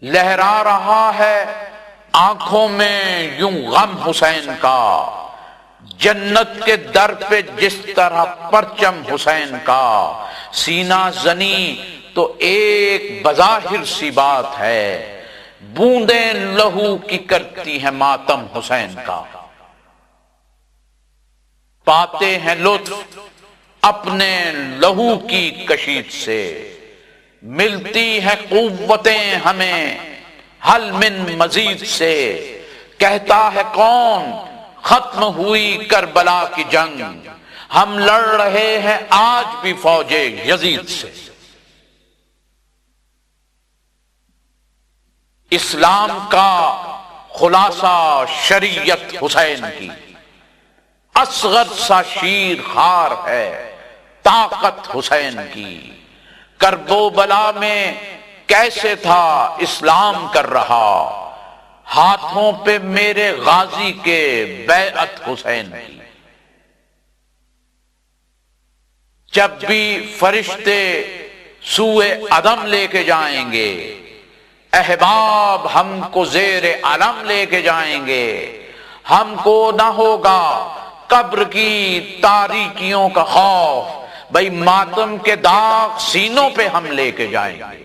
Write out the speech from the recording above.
لہرا رہا ہے آنکھوں میں یوں غم حسین کا، جنت کے در پہ جس طرح پرچم حسین کا، سینہ زنی تو ایک بظاہر سی بات ہے، بوندیں لہو کی کرتی ہیں ماتم حسین کا۔ پاتے ہیں لطف اپنے لہو کی کشید سے، ملتی ہیں قوتیں ہمیں حل من مزید سے، کہتا ہے کون ختم ہوئی کربلا کی جنگ، ہم لڑ رہے ہیں آج بھی فوج یزید سے۔ اسلام کا خلاصہ شریعت حسین کی، اصغر سا شیر خار ہے طاقت حسین کی، کرب و بلا میں کیسے تھا اسلام کر رہا، ہاتھوں پہ میرے غازی کے بیعت حسین کی۔ جب بھی فرشتے سوئے عدم لے کے جائیں گے، احباب ہم کو زیر علم لے کے جائیں گے، ہم کو نہ ہوگا قبر کی تاریکیوں کا خوف، بھئی ماتم کے داغ سینوں پہ ہم لے کے جائیں گے۔